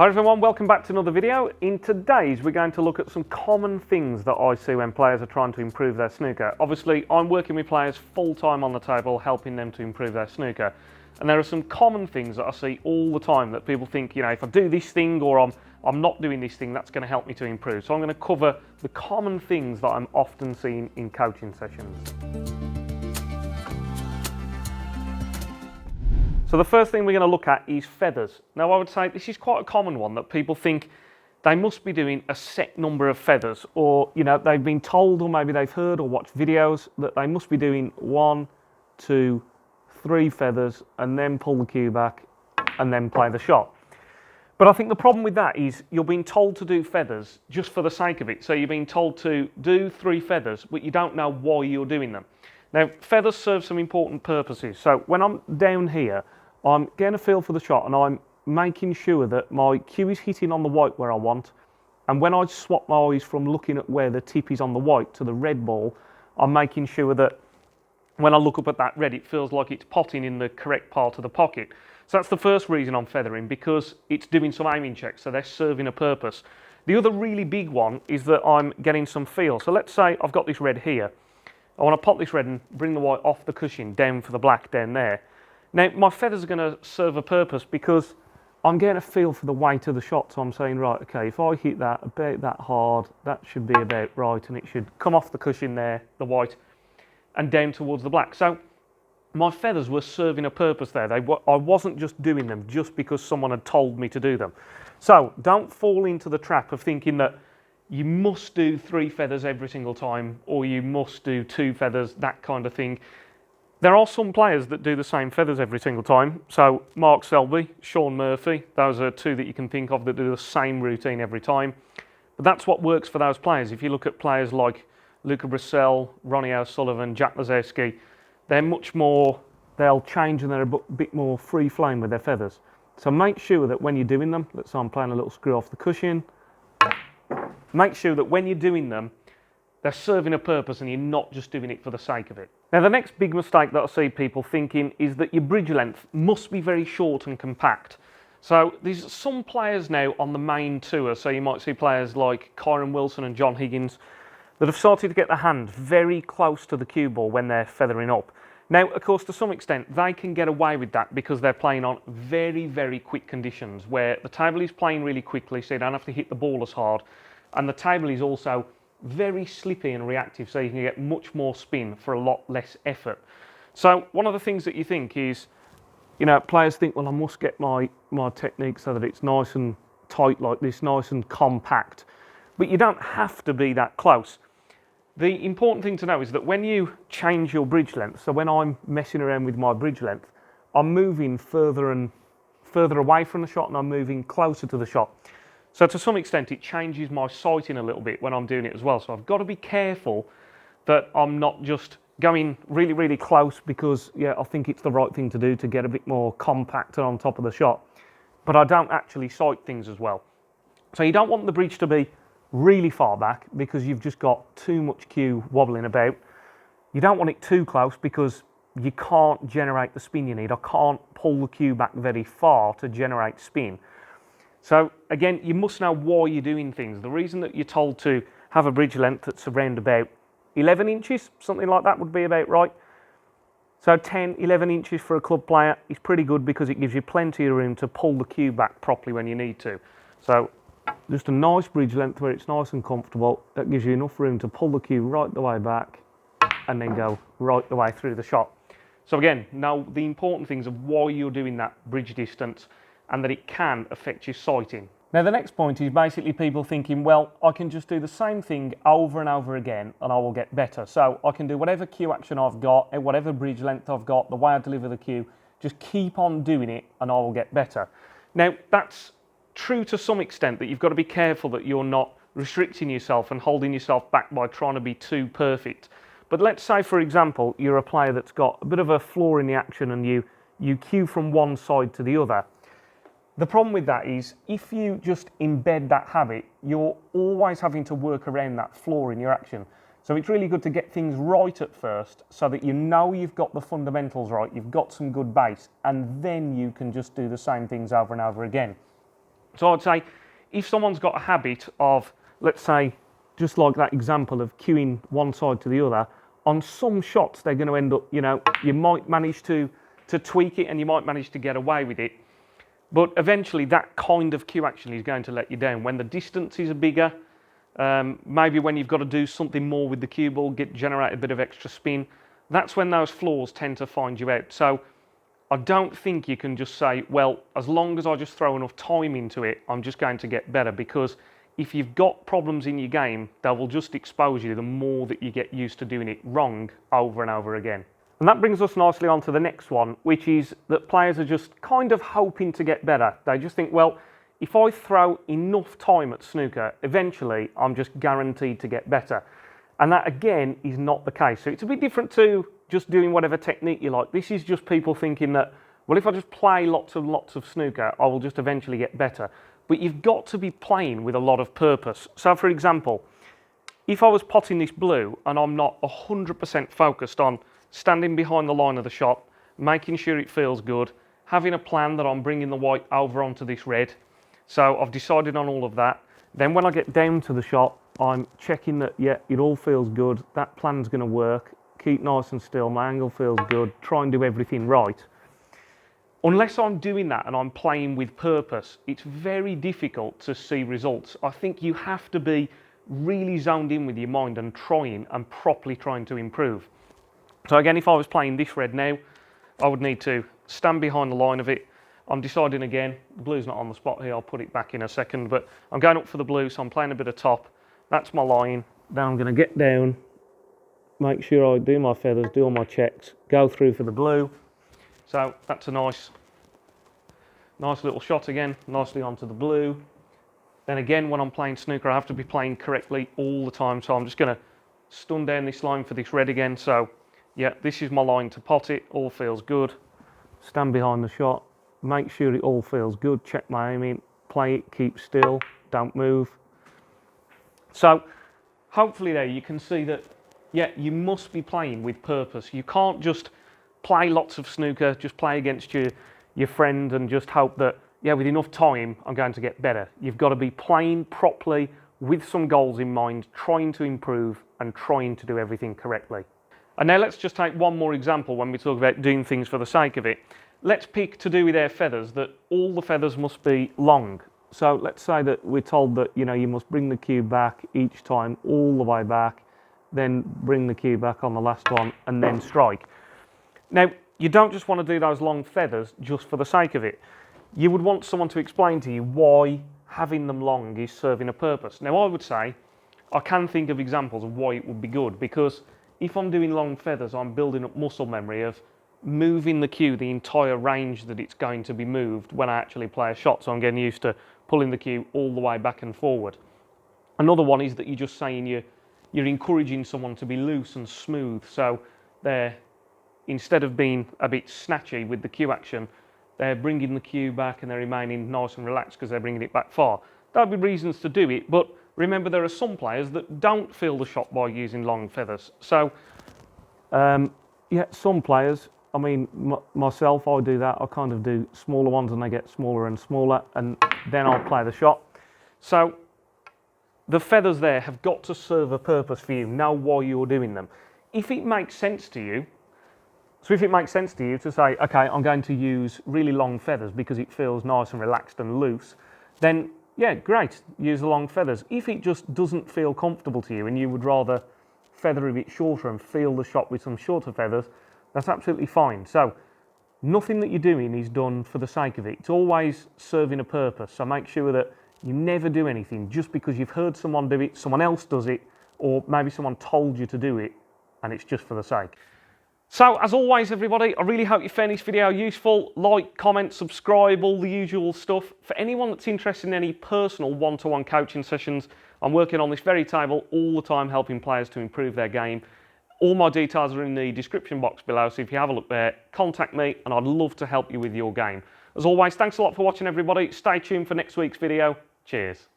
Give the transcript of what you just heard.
Hi everyone, welcome back to another video. In today's, we're going to look at some common things that I see when players are trying to improve their snooker. Obviously, I'm working with players full-time on the table, helping them to improve their snooker. And there are some common things that I see all the time that people think, you know, if I do this thing or I'm not doing this thing, that's going to help me to improve. So I'm going to cover the common things that I'm often seeing in coaching sessions. So the first thing we're going to look at is feathers. Now I would say this is quite a common one that people think they must be doing a set number of feathers, or you know, they've been told, or maybe they've heard or watched videos that they must be doing 1, 2, 3 feathers and then pull the cue back and then play the shot. But I think the problem with that is you're being told to do feathers just for the sake of it. So you're being told to do 3 feathers, but you don't know why you're doing them. Now feathers serve some important purposes. So when I'm down here, I'm getting a feel for the shot and I'm making sure that my cue is hitting on the white where I want. And when I swap my eyes from looking at where the tip is on the white to the red ball, I'm making sure that when I look up at that red, it feels like it's potting in the correct part of the pocket. So that's the first reason I'm feathering, because it's doing some aiming checks, so they're serving a purpose. The other really big one is that I'm getting some feel. So let's say I've got this red here. I want to pop this red and bring the white off the cushion down for the black down there. Now, my feathers are going to serve a purpose because I'm getting a feel for the weight of the shot. So I'm saying, right, okay, if I hit that about that hard, that should be about right, and it should come off the cushion there, the white, and down towards the black. So my feathers were serving a purpose there. I wasn't just doing them just because someone had told me to do them. So don't fall into the trap of thinking that you must do 3 feathers every single time, or you must do 2 feathers, that kind of thing. There are some players that do the same feathers every single time. So Mark Selby, Sean Murphy, those are 2 that you can think of that do the same routine every time. But that's what works for those players. If you look at players like Luca Brissell, Ronnie O'Sullivan, Jack Lazowski, they're much more, they'll change and they're a bit more free flowing with their feathers. So make sure that when you're doing them, let's say I'm playing a little screw off the cushion, make sure that when you're doing them, they're serving a purpose and you're not just doing it for the sake of it. Now the next big mistake that I see people thinking is that your bridge length must be very short and compact. So there's some players now on the main tour, so you might see players like Kyron Wilson and John Higgins that have started to get the hand very close to the cue ball when they're feathering up. Now, of course, to some extent, they can get away with that because they're playing on very, very quick conditions where the table is playing really quickly, so you don't have to hit the ball as hard. And the table is also very slippy and reactive, so you can get much more spin for a lot less effort. So one of the things that you think is, you know, players think, well, I must get my technique so that it's nice and tight like this, nice and compact. But you don't have to be that close. The important thing to know is that when you change your bridge length, so when I'm messing around with my bridge length, I'm moving further and further away from the shot and I'm moving closer to the shot. So to some extent, it changes my sighting a little bit when I'm doing it as well. So I've got to be careful that I'm not just going really, really close because, yeah, I think it's the right thing to do to get a bit more compact and on top of the shot. But I don't actually sight things as well. So you don't want the bridge to be really far back because you've just got too much cue wobbling about. You don't want it too close because you can't generate the spin you need. I can't pull the cue back very far to generate spin. So again, you must know why you're doing things. The reason that you're told to have a bridge length that's around about 11 inches, something like that would be about right. So 10, 11 inches for a club player is pretty good because it gives you plenty of room to pull the cue back properly when you need to. So just a nice bridge length where it's nice and comfortable. That gives you enough room to pull the cue right the way back and then go right the way through the shot. So again, know the important things of why you're doing that bridge distance and that it can affect your sighting. Now the next point is basically people thinking, well, I can just do the same thing over and over again and I will get better. So I can do whatever cue action I've got, whatever bridge length I've got, the way I deliver the cue, just keep on doing it and I will get better. Now that's true to some extent, that you've got to be careful that you're not restricting yourself and holding yourself back by trying to be too perfect. But let's say, for example, you're a player that's got a bit of a flaw in the action and you cue from one side to the other. The problem with that is if you just embed that habit, you're always having to work around that flaw in your action. So it's really good to get things right at first so that you know you've got the fundamentals right, you've got some good base, and then you can just do the same things over and over again. So I'd say if someone's got a habit of, let's say, just like that example of cueing one side to the other, on some shots they're going to end up, you might manage to tweak it and you might manage to get away with it. But eventually that kind of cue action is going to let you down. When the distances are bigger, maybe when you've got to do something more with the cue ball, generate a bit of extra spin, that's when those flaws tend to find you out. So I don't think you can just say, well, as long as I just throw enough time into it, I'm just going to get better, because if you've got problems in your game, they will just expose you the more that you get used to doing it wrong over and over again. And that brings us nicely on to the next one, which is that players are just kind of hoping to get better. They just think, well, if I throw enough time at snooker, eventually I'm just guaranteed to get better. And that, again, is not the case. So it's a bit different to just doing whatever technique you like. This is just people thinking that, well, if I just play lots of snooker, I will just eventually get better. But you've got to be playing with a lot of purpose. So, for example, if I was potting this blue and I'm not 100% focused on standing behind the line of the shot, making sure it feels good, having a plan that I'm bringing the white over onto this red. So I've decided on all of that. Then when I get down to the shot, I'm checking that, yeah, it all feels good. That plan's going to work. Keep nice and still. My angle feels good. Try and do everything right. Unless I'm doing that and I'm playing with purpose, it's very difficult to see results. I think you have to be really zoned in with your mind and properly trying to improve. So again, if I was playing this red now, I would need to stand behind the line of it. I'm deciding again, the blue's not on the spot here, I'll put it back in a second, but I'm going up for the blue, so I'm playing a bit of top. That's my line. Then I'm going to get down, make sure I do my feathers, do all my checks, go through for the blue. So that's a nice little shot again, nicely onto the blue. Then again, when I'm playing snooker, I have to be playing correctly all the time, so I'm just going to stun down this line for this red again. So yeah, this is my line to pot it, all feels good. Stand behind the shot, make sure it all feels good, check my aiming, play it, keep still, don't move. So hopefully there you can see that, yeah, you must be playing with purpose. You can't just play lots of snooker, just play against your friend and just hope that, yeah, with enough time, I'm going to get better. You've got to be playing properly with some goals in mind, trying to improve and trying to do everything correctly. And now let's just take one more example when we talk about doing things for the sake of it. Let's pick, to do with our feathers, that all the feathers must be long. So let's say that we're told that, you must bring the cue back each time, all the way back, then bring the cue back on the last one, and then strike. Now, you don't just want to do those long feathers just for the sake of it. You would want someone to explain to you why having them long is serving a purpose. Now, I would say, I can think of examples of why it would be good, because if I'm doing long feathers, I'm building up muscle memory of moving the cue the entire range that it's going to be moved when I actually play a shot. So I'm getting used to pulling the cue all the way back and forward. Another one is that you're just saying you're encouraging someone to be loose and smooth. So they're, instead of being a bit snatchy with the cue action, they're bringing the cue back and they're remaining nice and relaxed because they're bringing it back far. There'll be reasons to do it, but remember there are some players that don't feel the shot by using long feathers. So, yeah, some players, I mean, myself, I do that. I kind of do smaller ones and they get smaller and smaller, and then I'll play the shot. So the feathers there have got to serve a purpose for you. Know why you're doing them. If it makes sense to you, to say, okay, I'm going to use really long feathers because it feels nice and relaxed and loose, then yeah, great, use the long feathers. If it just doesn't feel comfortable to you and you would rather feather a bit shorter and feel the shot with some shorter feathers, that's absolutely fine. So nothing that you're doing is done for the sake of it. It's always serving a purpose. So make sure that you never do anything just because you've heard someone do it, someone else does it, or maybe someone told you to do it and it's just for the sake. So, as always, everybody, I really hope you found this video useful. Like, comment, subscribe, all the usual stuff. For anyone that's interested in any personal one-to-one coaching sessions, I'm working on this very table all the time, helping players to improve their game. All my details are in the description box below, so if you have a look there, contact me, and I'd love to help you with your game. As always, thanks a lot for watching, everybody. Stay tuned for next week's video. Cheers.